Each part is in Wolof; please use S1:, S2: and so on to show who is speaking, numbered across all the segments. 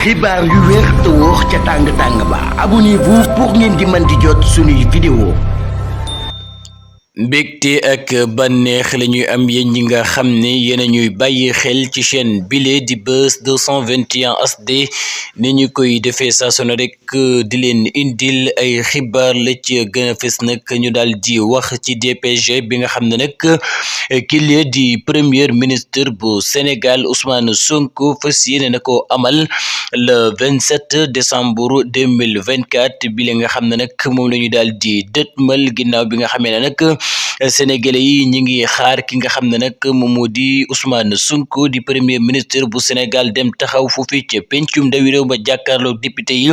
S1: xibaar yu wér te wóor ca tàng ba abonnez-vous pour ngeen di mën di jot suñuy vidéo.
S2: mbégte ak bànneex la ñuy am yéen ñi nga xam ne yéen a ñuy bàyyi xel ci chaîne bile di Buzz 221 HD ni ñu koy defee saa su ne rek di leen indil ay xibaar la ci gën a fës nag ñu daal di wax ci DPG bi nga xam ne nag kii di premier ministre bu Sénégal Ousmane Sonko fas yéene na ko amal le 27 décembre 2024 bi la nga xam ne nag moom la ñu daal di dëtmal ginnaaw bi nga xamee ne nag sénégalais yi ñi ngi xaar ki nga xam ne nag moom moo di Ousmane Sonko di premier ministre bu Sénégal dem taxaw foofu ca pencum ndawi réew ma jàkkaarloo député yi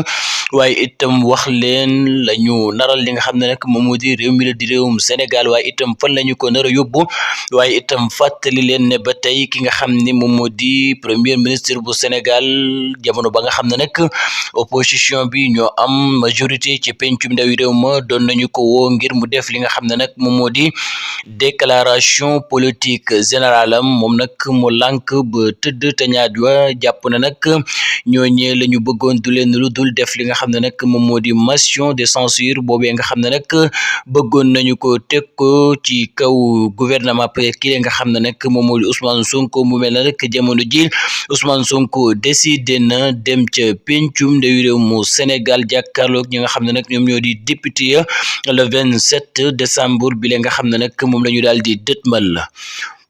S2: waaye itam wax leen la ñu naral li nga xam ne nag moom moo di réew mi la di réewum Sénégal waaye itam fan la ñu ko nar a yóbbu waaye itam fàttali leen ne ba tey ki nga xam ne moom moo di premier ministre bu Sénégal jamono ba nga xam ne nag opposition bi ñoo am majorité ci pencum ndawi réew ma doon nañu ko woo ngir mu def li nga xam ne nag moom moo di déclaration politique générale am moom nag mu lànk ba tëdd te ñaaj wa jàpp na nag ñooñee la ñu bëggoon du leen lu dul def li nga xam ne nag moom moo di motion de censure boobee nga xam ne nag bëggoon nañu ko teg ko ci kaw gouvernement ki nga xam ne nag moom moo di Ousmane Sonko mu mel na rek jamono ji Ousmane Sonko décidé na dem ca pencum ndawi réew mu Sénégal jàkkaarloog ñi nga xam ne nag ñoom ñoo di député ya le 27 décembre bi la nga xam ne nag moom la ñu daal di dëtmal la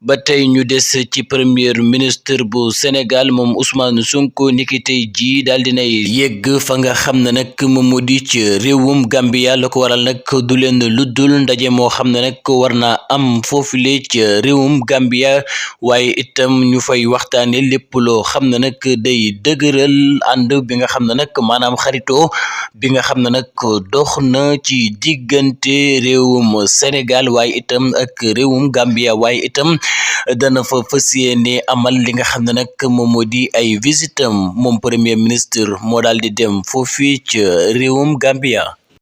S2: ba tey ñu des ci premier ministre bu Sénégal moom Ousmane Sonko niki tey jii daal dinay yegg fa nga xam ne nag moom moo di ci réewum Gambia la ko waral nag du leen luddul ndaje moo xam ne nag war naa am foofule ci réewum Gambia waaye itam ñu fay waxtaane lépp loo xam ne nag day dëgëral ànd bi nga xam ne nag maanaam xaritoo bi nga xam ne nag dox na ci diggante réewum Sénégal waaye itam ak réewum Gambia waaye itam dana fa fas yéene amal li nga xam ne nag moom moo di ay visitam moom premier ministre moo daal di dem foofu ci réewum Gambia.